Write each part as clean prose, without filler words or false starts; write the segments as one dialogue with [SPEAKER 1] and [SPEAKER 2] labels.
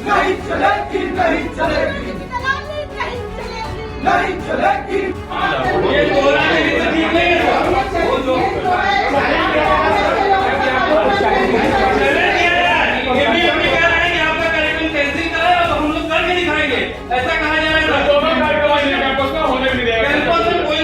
[SPEAKER 1] नहीं चलेगी, नहीं चलेगी, नहीं चलेगी। ये बोला ऐसा कहा जा रहा है होने नहीं देगा। कोई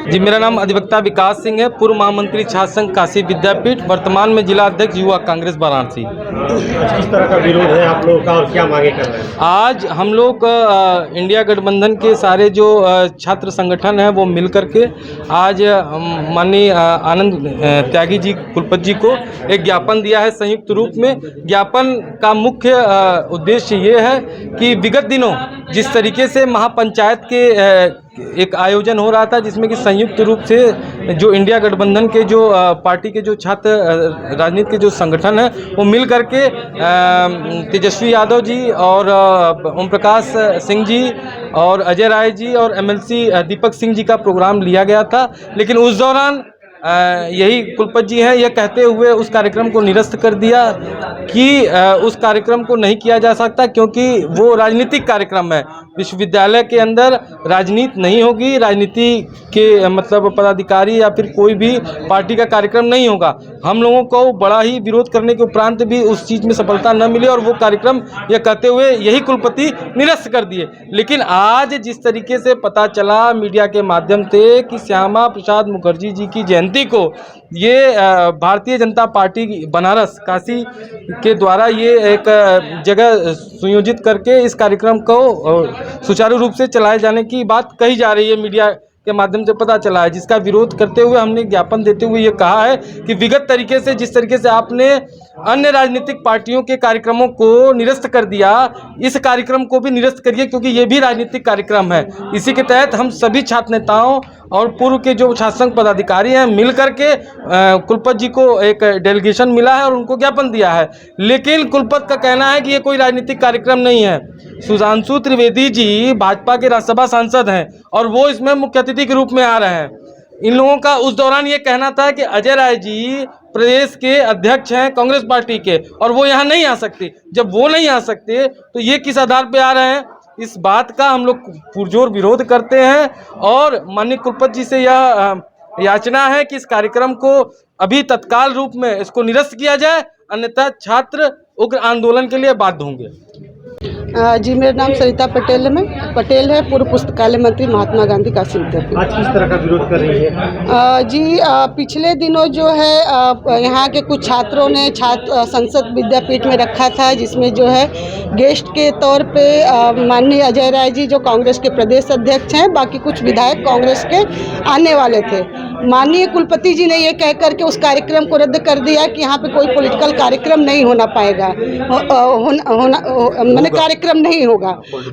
[SPEAKER 2] जी, मेरा नाम अधिवक्ता विकास सिंह है, पूर्व महामंत्री छात्र संघ काशी विद्यापीठ, वर्तमान में जिला अध्यक्ष युवा कांग्रेस वाराणसी।
[SPEAKER 3] किस तरह का विरोध है आप लोगों का और क्या मांगे कर रहे हैं?
[SPEAKER 2] आज हम लोग इंडिया गठबंधन के सारे जो छात्र संगठन हैं वो मिल करके आज माननीय आनंद त्यागी जी कुलपति जी को एक ज्ञापन दिया है संयुक्त रूप में। ज्ञापन का मुख्य उद्देश्य ये है कि विगत दिनों जिस तरीके से महापंचायत के एक आयोजन हो रहा था जिसमें कि संयुक्त रूप से जो इंडिया गठबंधन के जो पार्टी के जो छात्र राजनीति के जो संगठन हैं वो मिल करके तेजस्वी यादव जी और ओम प्रकाश सिंह जी और अजय राय जी और एमएलसी दीपक सिंह जी का प्रोग्राम लिया गया था, लेकिन उस दौरान यही कुलपति जी हैं, यह कहते हुए उस कार्यक्रम को निरस्त कर दिया कि उस कार्यक्रम को नहीं किया जा सकता क्योंकि वो राजनीतिक कार्यक्रम है। विश्वविद्यालय के अंदर राजनीति नहीं होगी, राजनीति के मतलब पदाधिकारी या फिर कोई भी पार्टी का कार्यक्रम नहीं होगा। हम लोगों को बड़ा ही विरोध करने के उपरांत भी उस चीज़ में सफलता न मिली और वो कार्यक्रम यह कहते हुए यही कुलपति निरस्त कर दिए। लेकिन आज जिस तरीके से पता चला मीडिया के माध्यम से कि श्यामा प्रसाद मुखर्जी जी की जयंती को ये भारतीय जनता पार्टी बनारस काशी के द्वारा ये एक जगह सुयोजित करके इस कार्यक्रम को सुचारू रूप से चलाए जाने की बात कही जा रही है, मीडिया के माध्यम से पता चला है, जिसका विरोध करते हुए हमने ज्ञापन देते हुए ये कहा है कि विगत तरीके से जिस तरीके से आपने अन्य राजनीतिक पार्टियों के कार्यक्रमों को निरस्त कर दिया, इस कार्यक्रम को भी निरस्त करिए क्योंकि ये भी राजनीतिक कार्यक्रम है। इसी के तहत हम सभी छात्र नेताओं और पूर्व के जो छात्र संघ पदाधिकारी हैं मिल करके कुलपति जी को एक डेलीगेशन मिला है और उनको ज्ञापन दिया है, लेकिन कुलपति का कहना है कि ये कोई राजनीतिक कार्यक्रम नहीं है। सुधांशु त्रिवेदी जी भाजपा के राज्यसभा सांसद हैं और वो इसमें मुख्य अतिथि के रूप में आ रहे हैं। इन लोगों का उस दौरान ये कहना था कि अजय राय जी प्रदेश के अध्यक्ष हैं कांग्रेस पार्टी के और वो यहाँ नहीं आ सकते। जब वो नहीं आ सकते तो ये किस आधार पे आ रहे हैं? इस बात का हम लोग पुरजोर विरोध करते हैं और माननीय कुलपति जी से यह याचना है कि इस कार्यक्रम को अभी तत्काल रूप में इसको निरस्त किया जाए, अन्यथा छात्र उग्र आंदोलन के लिए बाध्य होंगे।
[SPEAKER 4] जी, मेरा नाम सरिता पटेल है, पूर्व पुस्तकालय मंत्री महात्मा गांधी काशी विद्यापीठ।
[SPEAKER 3] आज किस तरह का विरोध कर रही है?
[SPEAKER 4] जी, पिछले दिनों जो है यहाँ के कुछ छात्रों ने छात्र संसद विद्यापीठ में रखा था, जिसमें जो है गेस्ट के तौर पे माननीय अजय राय जी जो कांग्रेस के प्रदेश अध्यक्ष हैं, बाकी कुछ विधायक कांग्रेस के आने वाले थे। माननीय कुलपति जी ने ये कह करके उस कार्यक्रम को रद्द कर दिया कि यहाँ पे कोई पॉलिटिकल कार्यक्रम नहीं होना पाएगा, मैंने कार्यक्रम नहीं होगा।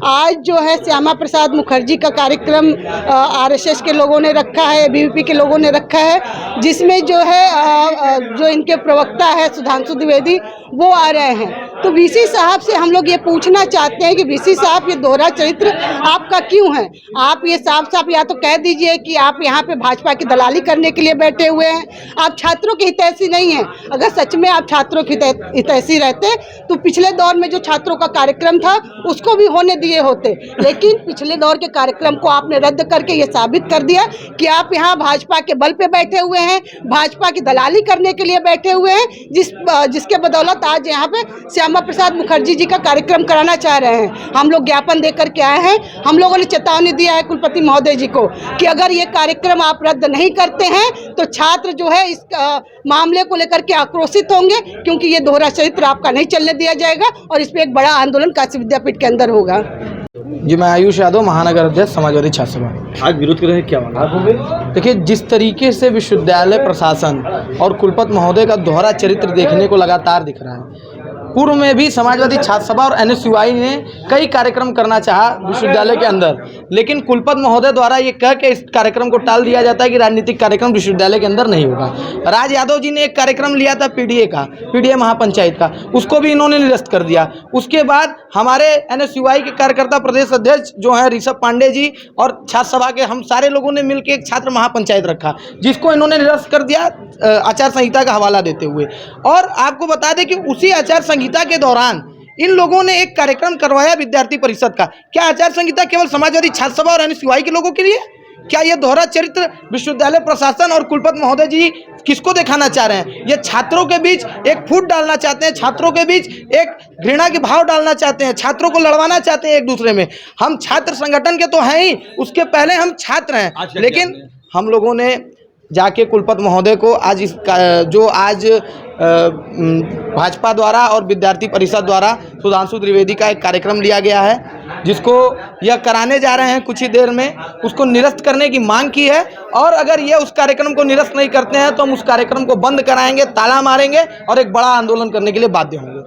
[SPEAKER 4] आज जो है श्यामा प्रसाद मुखर्जी का कार्यक्रम आरएसएस के लोगों ने रखा है, बीवीपी के लोगों ने रखा है, जिसमें जो है जो इनके प्रवक्ता है सुधांशु द्विवेदी वो आ रहे हैं। तो वीसी साहब से हम लोग ये पूछना चाहते हैं कि वीसी साहब ये दोहरा चरित्र आपका क्यों है? आप ये साफ साफ या तो कह दीजिए कि आप यहाँ पे भाजपा की दलाली करने के लिए बैठे हुए हैं, आप छात्रों के हितैषी नहीं हैं। अगर सच में आप छात्रों के हितैषी रहते तो पिछले दौर में जो छात्रों का कार्यक्रम था उसको भी होने दिए होते, लेकिन पिछले दौर के कार्यक्रम को आपने रद्द करके ये साबित कर दिया कि आप यहाँ भाजपा के बल पे बैठे हुए हैं, भाजपा की दलाली करने के लिए बैठे हुए हैं, जिसके बदौलत आज यहाँ पे श्यामा प्रसाद मुखर्जी जी का कार्यक्रम कराना चाह रहे हैं। हम लोग ज्ञापन देकर के आए हैं, हम लोगों ने चेतावनी दिया है कुलपति महोदय जी को कि अगर ये कार्यक्रम आप रद्द नहीं करते हैं तो छात्र जो है इस मामले को लेकर के आक्रोशित होंगे, क्योंकि ये दोहरा चरित्र आपका नहीं चलने दिया जाएगा और इस पर एक बड़ा आंदोलन काशी विद्यापीठ के अंदर होगा।
[SPEAKER 5] जी, मैं आयुष यादव, महानगर अध्यक्ष समाजवादी छात्र सभा।
[SPEAKER 3] आज विरोध कर रहे हैं, क्या मांग?
[SPEAKER 5] देखिए, जिस तरीके से विश्वविद्यालय प्रशासन और कुलपति महोदय का दोहरा चरित्र देखने को लगातार दिख रहा है, पूर्व में भी समाजवादी छात्र सभा और एनएसयूआई ने कई कार्यक्रम करना चाहा विश्वविद्यालय के अंदर, लेकिन कुलपति महोदय द्वारा ये कह के इस कार्यक्रम को टाल दिया जाता है कि राजनीतिक कार्यक्रम विश्वविद्यालय के अंदर नहीं होगा। राज यादव जी ने एक कार्यक्रम लिया था पीडीए महापंचायत का, उसको भी इन्होंने निरस्त कर दिया। उसके बाद हमारे एनएसयूआई के कार्यकर्ता प्रदेश अध्यक्ष जो हैं ऋषभ पांडे जी और छात्र सभा के हम सारे लोगों ने मिलकर एक छात्र महापंचायत रखा, जिसको इन्होंने निरस्त कर दिया आचार संहिता का हवाला देते हुए। और आपको बता दें कि उसी आचार संहिता के दौरान इन लोगों ने एक कार्यक्रम करवाया विद्यार्थी परिषद का। क्या आचार संहिता केवल समाजवादी छात्र सभा और एनएसयूआई के लोगों के लिए? क्या ये दोहरा चरित्र विश्वविद्यालय प्रशासन और कुलपति महोदय जी किसको दिखाना चाह रहे हैं? ये छात्रों के बीच एक फूट डालना चाहते हैं, छात्रों के बीच एक घृणा के भाव डालना चाहते हैं, छात्रों को लड़वाना चाहते हैं एक दूसरे में। हम छात्र संगठन के तो हैं ही, उसके पहले हम छात्र हैं। लेकिन हम लोगों ने जाके कुलपति महोदय को आज आज भाजपा द्वारा और विद्यार्थी परिषद द्वारा सुधांशु त्रिवेदी का एक कार्यक्रम लिया गया है, जिसको यह कराने जा रहे हैं कुछ ही देर में, उसको निरस्त करने की मांग की है। और अगर ये उस कार्यक्रम को निरस्त नहीं करते हैं तो हम उस कार्यक्रम को बंद कराएंगे, ताला मारेंगे और एक बड़ा आंदोलन करने के लिए बाध्य होंगे।